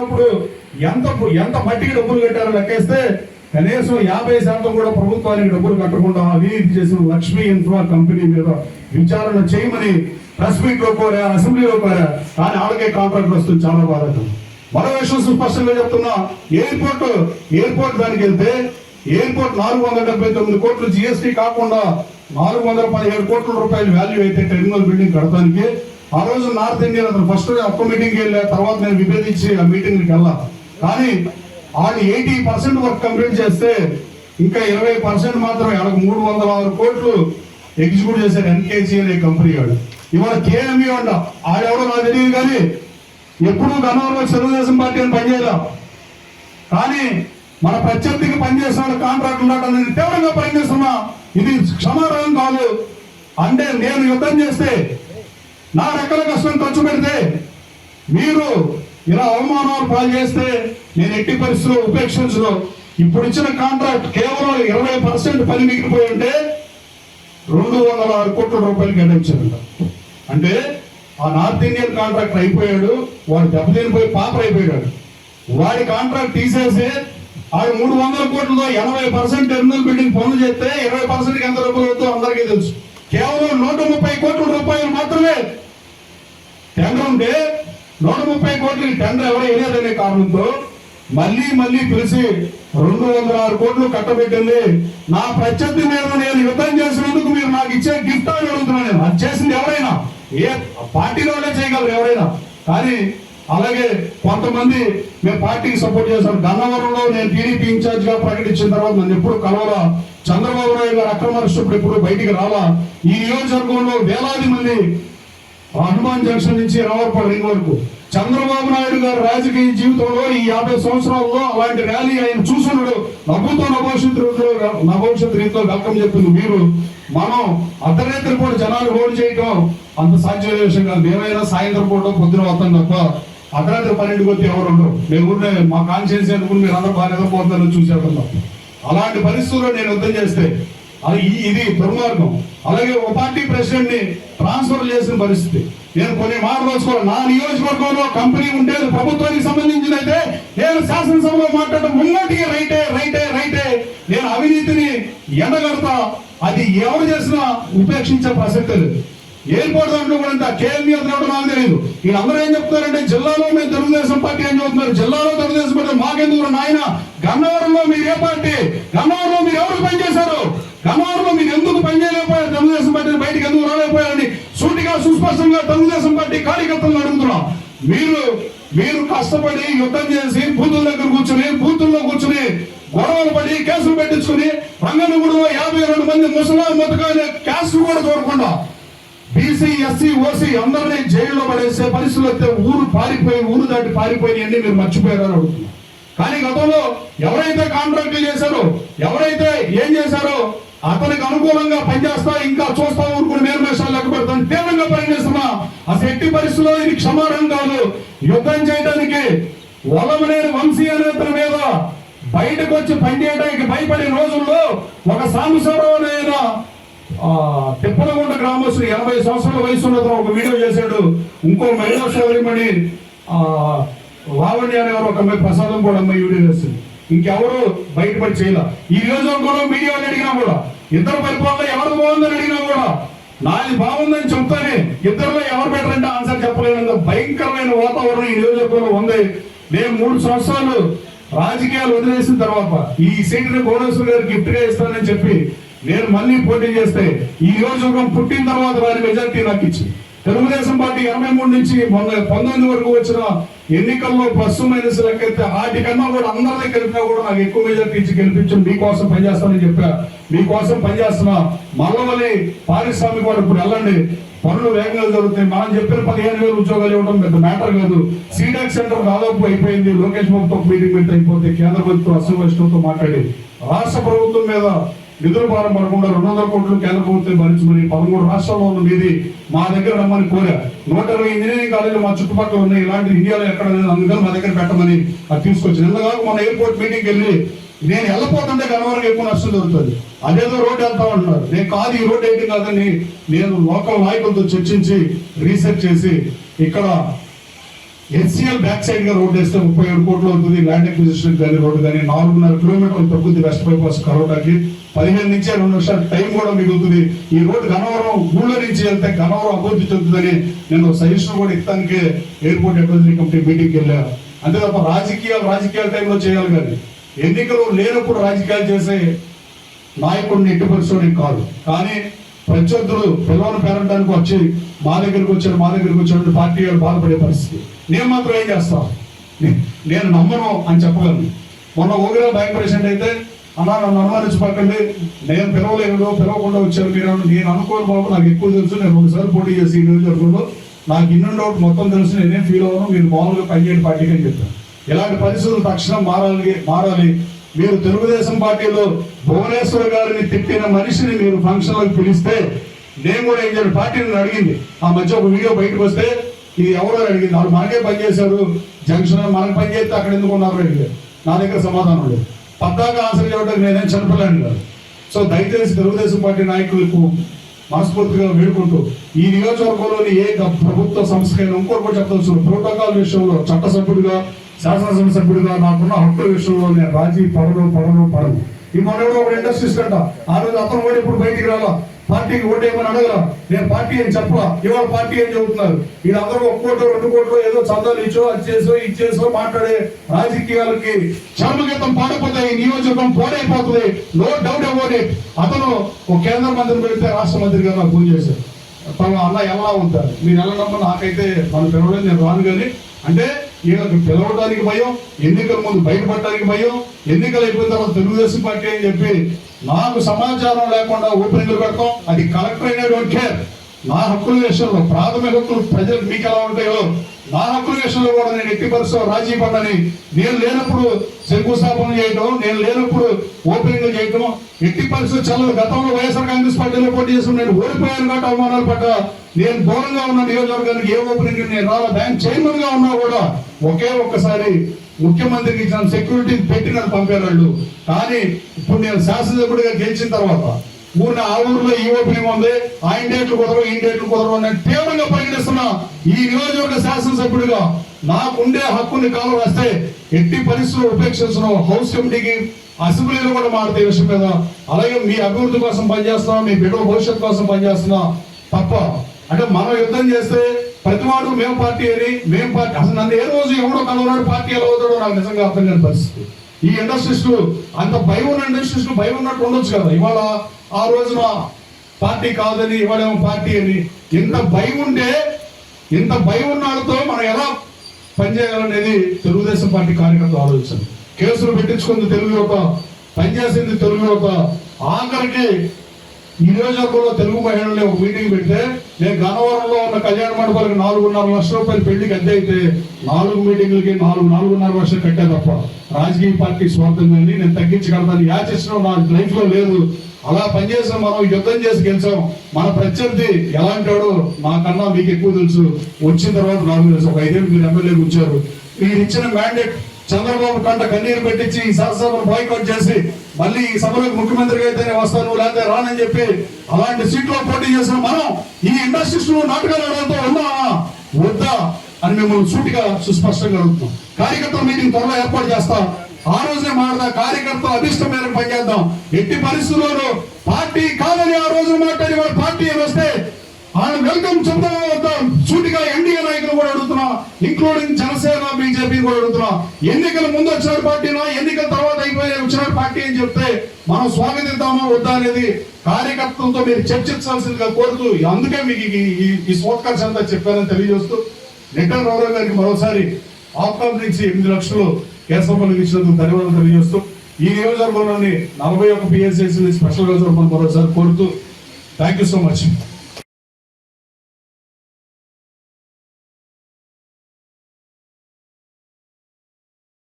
ఇప్పుడు ఎంత ఎంత మట్టికి డబ్బులు కట్టారో లెక్కేస్తే కనీసం 50% కూడా ప్రభుత్వానికి డబ్బులు కట్టకుండా అవినీతి చేసిన లక్ష్మీ ఇన్ఫ్రా కంపెనీ మీద విచారణ చేయమని ప్రెస్ మీట్ లో కోరా, అసెంబ్లీలో కోరా, కానీ ఆడకే కాంట్రాక్ట్ వస్తుంది. చాలా బాధకం. మరో విషయం స్పష్టంగా చెప్తున్నా, ఎయిర్పోర్ట్ దానికి వెళ్తే ఎయిర్పోర్ట్ 479 కోట్లు జిఎస్టీ కాకుండా 417 కోట్ల రూపాయలు వాల్యూ అయితే టెర్మినల్ బిల్డింగ్ కడతానికి ఆ రోజు నార్త్ ఇండియన్ అతను ఫస్ట్ ఒక్క మీటింగ్కి వెళ్ళా, తర్వాత నేను విభేదించి ఆ మీటింగ్కి వెళ్ళా. కానీ వాళ్ళు 80% వర్క్ కంప్లీట్ చేస్తే ఇంకా 20% మాత్రమే వాళ్ళకు 306 కోట్లు ఎగ్జిక్యూట్ చేశారు ఎన్కేజీ అనే కంపెనీ వాడు. ఇవాళ కేఎంఈ అంట ఆడెవడో నాకు తెలియదు, కానీ ఎప్పుడూ గన్నవరంలో తెలుగుదేశం పార్టీ అని పనిచేయాల, కానీ మన ప్రత్యర్థికి పనిచేసిన వాళ్ళు కాంట్రాక్టులు అనేది తీవ్రంగా పనిచేస్తున్నా. ఇది క్షమారాహం కాదు. అంటే నేను యుద్ధం చేస్తే నా రెక్కల కష్టం ఖర్చు పెడితే మీరు ఇలా అవమానాలు పాలు చేస్తే నేను ఎట్టి పరిస్థితుల్లో ఉపేక్షించను. ఇప్పుడు ఇచ్చిన కాంట్రాక్ట్ కేవలం 20% పని మిగిలిపోయి ఉంటే 206 కోట్ల రూపాయలు కేటాయించారంట. అంటే ఆ నార్త్ ఇండియన్ కాంట్రాక్ట్ అయిపోయాడు, వాడు దెబ్బతినిపోయి పాపర్ అయిపోయాడు. వాడి కాంట్రాక్ట్ తీసేసి ఆడు 300 కోట్లతో 80% టెర్మినల్ బిల్డింగ్ పనులు చేస్తే 20%కి ఎంత రూపాయలు అవుతుందో అందరికీ తెలుసు. కేవలం 130 కోట్ల రూపాయలు మాత్రమే టెండర్ ఉంటే 130 కోట్లకి టెండర్ ఎవరో వేయలేదనే కారణంతో మళ్ళీ పిలిచి 206 కోట్లు కట్టబెట్టింది. నా ప్రత్యర్థి మీద నేను యుద్ధం చేసినందుకు మీరు నాకు ఇచ్చే గిఫ్ట్ అని అడుగుతున్నాను. అది చేసింది ఎవరైనా, ఏ పార్టీలోనే చేయగలరు ఎవరైనా. కానీ అలాగే కొంతమంది మేము పార్టీకి సపోర్ట్ చేశారు. గన్నవరంలో నేను టీడీపీ ఇన్ఛార్జ్ గా ప్రకటించిన తర్వాత నన్ను ఎప్పుడు కలవరా, చంద్రబాబు నాయుడు గారు అక్రమరిస్తున్నప్పుడు ఎప్పుడు బయటికి రాలా. ఈ నియోజకవర్గంలో వేలాది మంది హనుమాన్ జంక్షన్ నుంచి రావర్పల్లి రింగ్ వరకు చంద్రబాబు నాయుడు గారు రాజకీయ జీవితంలో ఈ 50 సంవత్సరాల్లో అలాంటి ర్యాలీ ఆయన చూసున్నాడు. నవ్వుతో నభవిష్యత్ రీతిలో వెల్కమ్ చెప్పింది మీరు. మనం అర్ధరాత్రి పూట జనాలు ఓడి చేయటం అంత సాధ్యమైన విషయం కాదు. మేమైనా సాయంత్రం పూట పొద్దున వస్తాం తప్ప అర్ధరాత్రి 12కి వచ్చి ఎవరు ఉండరు. మేము ఊరినే మా కాన్షియన్స్ అనుకుని మీరు అందరూ బాగా ఎదగపోతున్నారని చూసేస్తాం. అలాంటి పరిస్థితుల్లో నేను యుద్ధం చేస్తే ఇది దుర్మార్గం. అలాగే ఒక పార్టీ ప్రెసిడెంట్ ని ట్రాన్స్ఫర్ చేసిన పరిస్థితి. నేను కొన్ని మాటలు వచ్చుకోవాలి. నా నియోజకవర్గంలో కంపెనీ ఉంటే ప్రభుత్వానికి సంబంధించిన అయితే నేను శాసనసభలో మాట్లాడటం మున్నటికి రైటే. నేను అవినీతిని ఎండగడతా. అది ఎవరు చేసినా ఉపేక్షించే ప్రసక్తి లేదు. ఎయిర్పోర్ట్ దాంట్లో కూడా కేఎంఈ అంతా నాకు తెలియదు. వీళ్ళందరూ ఏం చెప్తున్నారంటే జిల్లాలో మేము తెలుగుదేశం పార్టీ అని చెబుతున్నారు. జిల్లాలో తెలుగుదేశం పార్టీ మాకెందుకు నాయన? గన్నవరంలో మీరు ఏ పార్టీ? గన్నవరంలో మీరు ఎవరికి పనిచేశారు? గన్నవరంలో మీరు ఎందుకు పనిచేయలేకపోయారు? తెలుగుదేశం పార్టీని బయటకు ఎందుకు రాలేకపోయారని సూటిగా సుస్పష్టంగా తెలుగుదేశం పార్టీ కార్యకర్తలను అడుగుతున్నాం. మీరు కష్టపడి యుద్ధం చేసి బూతుల దగ్గర బూతుల్లో కూర్చుని గొడవలు పడి కేసులు పెట్టించుకుని రంగనగూడలో 52 మంది ముసలా మొత్తగా క్యాస్ట్ కూడా చూడకుండా బీసీ ఎస్సీ ఓసీ అందరినీ జైల్లో పడేసే పరిస్థితులు వస్తే ఊరు దాటి పారిపోయి అన్ని మీరు మర్చిపోయారని అడుగుతున్నారు. కానీ గతంలో ఎవరైతే కాంట్రాక్టులు చేశారో, ఎవరైతే ఏం చేశారో అతనికి అనుకూలంగా పనిచేస్తా, ఇంకా చూస్తా ఊరుకుని మేర్మేషాలు లెక్క పెడతాను తీవ్రంగా పరిగణిస్తున్నా. అసలు ఎట్టి పరిస్థితుల్లో ఇది క్షమారం కాదు. యుద్ధం చేయడానికి వలమనేని వంశీ అనే మీద బయటకు వచ్చి పనిచేయడానికి భయపడే రోజుల్లో ఒక సాంబశివరావునైన తిప్పలగుంట గ్రామస్తుడు 80 సంవత్సరాల వయసు ఉన్నతో ఒక వీడియో చేశాడు. ఇంకో మహిళా సోదరిమణి లావణ్య అనే ఒక ప్రసాదం కూడా అమ్మాయి వీడియో చేస్తుంది. ఇంకెవరు బయటపడి చేయాల. ఈ నియోజకవర్గంలో మీడియాని అడిగినా కూడా, ఇద్దరు పరిపాలన ఎవరు బాగుందని అడిగినా కూడా నాది బాగుందని చెప్తానే ఇద్దరులో ఎవరు బెటర్ అంటే ఆన్సర్ చెప్పలేనంత భయంకరమైన వాతావరణం ఈ నియోజకవర్గంలో ఉంది. నేను 3 సంవత్సరాలు రాజకీయాలు వదిలేసిన తర్వాత ఈ సీటుని కోటేశ్వర గారు గిఫ్ట్ గా ఇస్తానని చెప్పి నేను మళ్ళీ పోటీ చేస్తే ఈ నియోజకవర్గం పుట్టిన తర్వాత వారి మెజార్టీ నాకు ఇచ్చి తెలుగుదేశం పార్టీ 83 నుంచి 19 వరకు వచ్చిన ఎన్నికల్లో ప్లస్ మైనస్ లెక్కైతే వాటికన్నా కూడా అందరినీ కలిపినా కూడా నాకు ఎక్కువ మెజార్టీ ఇచ్చి గెలిపించండి, మీకోసం పనిచేస్తానని చెప్పా. మీకోసం పనిచేస్తున్నా. మల్లవల్లి పారిశ్రామిక వాడు ఇప్పుడు వెళ్ళండి, పనులు వేగంగా జరుగుతాయి. మనం చెప్పిన 15,000 ఉద్యోగాలు ఇవ్వడం పెద్ద మ్యాటర్ కాదు. సీడాక్ సెంటర్ దాదాపు అయిపోయింది. లోకేష్ బాబుతో మీటింగ్ పెట్టి అయిపోతే కేంద్ర ప్రభుత్వం అసలు వైష్ణవ్తో మాట్లాడి రాష్ట్ర ప్రభుత్వం మీద నిధుల భారం పడకుండా 200 కోట్లు కేంద్ర ప్రభుత్వం భరించమని 13 రాష్ట్రాల్లో ఉన్న మీది మా దగ్గర రమ్మని కోరా. 120 ఇంజనీరింగ్ కాలేజీలు మా చుట్టుపక్కల ఉన్నాయి, ఇలాంటి ఇండియాలో ఎక్కడ అందుకని మా దగ్గర పెట్టమని అది తీసుకొచ్చింది. ఎందుకంటే మన ఎయిర్పోర్ట్ మీటింగ్కి వెళ్ళి నేను వెళ్ళిపోతుంటే గన్నవరం ఎక్కువ నష్టం జరుగుతుంది. అదేదో రోడ్డు వెళ్తా ఉంటున్నారు. నేను కాదు ఈ రోడ్డు ఏంటి కాదని నేను లోకల్ నాయకులతో చర్చించి రీసెర్చ్ చేసి ఇక్కడ HCL బ్యాక్ సైడ్ గా రోడ్ వేస్తే 37 కోట్లు అవుతుంది. ల్యాండ్ అక్విజిషన్ కానీ రోడ్డు కానీ 4.5 కిలోమీటర్లు తగ్గుతుంది వెస్ట్ బైపాస్ కరోటాకి. 15 నుంచి 2 నిమిషాలు టైం కూడా మిగులుతుంది. ఈ రోడ్డు గన్నవరం ఊళ్ళో నుంచి వెళ్తే గన్నవరం అభివృద్ధి చెందుతుందని నేను సజెషన్ కూడా ఇస్తానికి ఎయిర్పోర్ట్ అడ్వైజరీ కమిటీ మీటింగ్కి వెళ్ళాను. అంతే తప్ప రాజకీయాల టైంలో చేయాలి కానీ ఎన్నికలు లేనప్పుడు రాజకీయాలు చేసే నాయకుడిని ఎట్టి పరిస్థితులు కాదు. కానీ ప్రత్యర్థులు పిల్లలను పెరగడానికి వచ్చి మా దగ్గరికి వచ్చాడు పార్టీ వాళ్ళు బాధపడే పరిస్థితి. నేను మాత్రం ఏం చేస్తా, నేను నమ్మను అని చెప్పగలను. మొన్న ఓగిరా బ్యాంక్ ప్రెసిడెంట్ అయితే అన్నా నన్ను అనుమానించకండి, నేను పిలవకుండా వచ్చాను మీరు. నేను అనుకోను బాబు, నాకు ఎక్కువ తెలుసు, నేను 2 సార్లు పోటీ చేసి ఈ నియోజకవర్గంలో నాకు ఇన్న డౌట్ మొత్తం తెలుసు, నేనేం ఫీల్ అవ్వను, మీరు మామూలుగా పనిచేయని పార్టీకి అని చెప్పాను. ఇలాంటి పరిస్థితులు తక్షణం మారాలి. మీరు తెలుగుదేశం పార్టీలో భువనేశ్వర్ గారిని తిట్టిన మనిషిని మీరు ఫంక్షన్లకు పిలిస్తే నేను కూడా ఏం చేయాలి, పార్టీని అడిగింది. ఆ మధ్య ఒక వీడియో బయటకు వస్తే ఇది ఎవరో అడిగింది, వాళ్ళు మనకే పనిచేశారు జంక్షన్, మనకు పని చేస్తే అక్కడ ఎందుకు ఉన్నారు అడిగారు. నా దగ్గర సమాధానం లేదు. పద్దాకా ఆన్సర్ చేయడానికి నేనేం చనిపోలేను కాదు. సో దయచేసి తెలుగుదేశం పార్టీ నాయకులకు మనస్ఫూర్తిగా వేడుకుంటూ ఈ నియోజకవర్గంలోని ఏ ప్రభుత్వ సంస్థకైనా ఇంకోటి చెప్పవచ్చు, ప్రోటోకాల్ విషయంలో చట్టసభ్యుడిగా శాసనసభ సభ్యుడిగా నాకున్న హక్కుల విషయంలో నేను రాజీ పడను. ఈ మనోడు ఒక ఇండస్ట్రీస్ అంట, ఆ రోజు అతను కూడా ఇప్పుడు బయటికి రాలా, పార్టీకి ఓటేయమని అడగరా, నేను పార్టీ అని చెప్పలా, ఇవాళ పార్టీ అని చెబుతున్నారు. వీళ్ళందరూ 1 కోటో 2 కోటో ఏదో చందాలు ఇచ్చో అది చేసో మాట్లాడే రాజకీయాలకి చర్మగీతం పాడైపోతే ఈ నియోజకవర్గం పాడైపోతుంది. No doubt about it. అతను ఒక కేంద్ర మంత్రిని పెడితే రాష్ట్ర మంత్రిగా నాకు ఫోన్ చేశారు, అన్న ఎలా ఉంటారు మీరు ఎలా నమ్మని, నాకైతే మనం పిలవలేదు, నేను రాను. కానీ అంటే వీళ్ళకి పిలవడానికి భయం, ఎన్నికల ముందు బయటపడడానికి భయం, ఎన్నికలు అయిపోయిన తర్వాత తెలుగుదేశం పార్టీ అని చెప్పి నాకు సమాచారం లేకుండా ఓపెనింగ్లు పెడతాం. అది కలెక్టర్ అయినా డోంట్ కేర్. నా హక్కుల విషయంలో ప్రాథమిక హక్కులు ప్రజలకు మీకు ఎలా ఉంటాయో నా హక్కుల విషయంలో కూడా నేను ఎట్టి పరిస్థితుల్లో రాజీ పడని. నేను లేనప్పుడు శంకుస్థాపన చేయడం, నేను లేనప్పుడు ఓపెనింగ్ చేయడం ఎట్టి పరిస్థితులు చల్లదు. గతంలో వైఎస్ఆర్ కాంగ్రెస్ పార్టీలో పోటీ చేసిన నేను ఓడిపోయాను కాబట్టి అవమానాలు పడ్డా. నేను దూరంగా ఉన్న నియోజకవర్గానికి ఏ ఓపెనింగ్ నేను రాలా. బ్యాంక్ చైర్మన్ గా ఉన్నా కూడా ఒక్కసారి ముఖ్యమంత్రికి ఇచ్చిన సెక్యూరిటీ పెట్టి నన్ను పంపారు వాళ్ళు. కానీ ఇప్పుడు నేను శాసనసభ్యుడిగా గెలిచిన తర్వాత ఆ ఊర్లో ఈ ఓపెనింగ్ ఉంది, ఆ ఇండేట్లు కుదరవు అని తీవ్రంగా పరిగణిస్తున్నా. ఈ నియోజకవర్గ శాసనసభ్యుడిగా నాకుండే హక్కుని కాలం వస్తే ఎట్టి పరిస్థితుల్లో ఉపేక్షిస్తున్నాం. హౌస్ కమిటీకి అసెంబ్లీలో కూడా మాట్లాడే విషయం మీద, అలాగే మీ అభివృద్ధి కోసం పనిచేస్తున్నాం, మీ బిడ్డల భవిష్యత్తు కోసం పనిచేస్తున్నా తప్ప. అంటే మనం యుద్ధం చేస్తే ప్రతివాడు మేము పార్టీ అసలు నన్ను ఏ రోజు ఎవడో కలవనాడు పార్టీ ఎలా అవుతాడో నాకు నిజంగా అర్థం కాని పరిస్థితి. ఈ ఇండస్ట్రీస్లు అంత భయం ఉన్న ఇండస్ట్రీస్లు భయం ఉన్నట్టు ఉండొచ్చు కదా. ఇవాళ ఆ రోజున పార్టీ కాదని ఇవాళేమో పార్టీ అని ఎంత భయం ఉన్నాళ్ళతో మనం ఎలా పనిచేయాలనేది తెలుగుదేశం పార్టీ కార్యకర్తలు ఆలోచించారు. కేసులు పెట్టించుకుంది తెలుగు యువత, పనిచేసింది తెలుగు యువత. ఆఖరికి ఈ నియోజకవర్గంలో తెలుగు మహిళల్ని ఒక మీటింగ్ పెడితే నేను గన్నవరంలో ఉన్న కళ్యాణ మండపాలకు 4.5 లక్షల రూపాయలు పెళ్లికి అద్దె అయితే 4 మీటింగ్లకి 4.5 లక్షలు కట్టే తప్ప రాజకీయ పార్టీ స్వార్థం కానీ నేను తగ్గించగలుగుతాను యాచించడం నా లైఫ్ లో లేదు. అలా పనిచేసిన మనం యుద్ధం చేసి గెలిచాం. మన ప్రత్యర్థి ఎలాంటాడో నాకన్నా మీకు ఎక్కువ తెలుసు. వచ్చిన తర్వాత నాకు తెలుసు. ఒక 5 ఏళ్ళు మీరు ఎమ్మెల్యేలు వచ్చారు. మీరు ఇచ్చిన మ్యాండేట్ చంద్రబాబు కంట కన్నీరు పెట్టించి ఈ శాసనసభను బాయ్కాట్ చేసి మళ్ళీ ఈ సభలోకి ముఖ్యమంత్రిగా అయితేనే వస్తాను లేకపోతే రానని చెప్పి అలాంటి సీట్లో పోటీ చేసిన మనం ఈ ఇండస్ట్రీస్ లో నాటకాలు ఆడడంతో ఉన్నామా వద్దా అని మిమ్మల్ని సూటిగా సుస్పష్టంగా అడుగుతున్నాం. కార్యకర్తల మీటింగ్ త్వరలో ఏర్పాటు చేస్తాం. ఆ రోజునే మాట్లాడదాం, కార్యకర్తల అభిష్టం మేరకు పనిచేద్దాం. ఎట్టి పరిస్థితుల్లోనూ పార్టీ కాదని ఆ రోజు మాట్లాడి వాడు పార్టీ అని వస్తే ఆయన వెల్కమ్ చెప్తాం. సూటిగా ఎన్డీఏ నాయకులు కూడా అడుగుతున్నా, ఇంక్లూడింగ్ జనసేన బీజేపీ కూడా అడుగుతున్నా. ఎన్నికల ముందు వచ్చిన పార్టీనా ఎన్నికల తర్వాత అయిపోయి వచ్చిన పార్టీ అని చెప్తే మనం స్వాగతిద్దామా వద్దా అనేది కార్యకర్తలతో మీరు చర్చించాల్సిందిగా కోరుతూ, అందుకే మీకు ఈ సోత్కర్ష అంతా చెప్పారని తెలియజేస్తూ నిట్టల రామారావు గారికి మరోసారి ఆఫ్కామ్ నుంచి 8 లక్షలు కేశవపల్లికి ఇచ్చినందుకు ధన్యవాదాలు తెలియజేస్తూ ఈ నియోజకవర్గంలోని 41 PSCs స్పెషల్ గా మరోసారి కోరుతూ థ్యాంక్ యూ సో మచ్.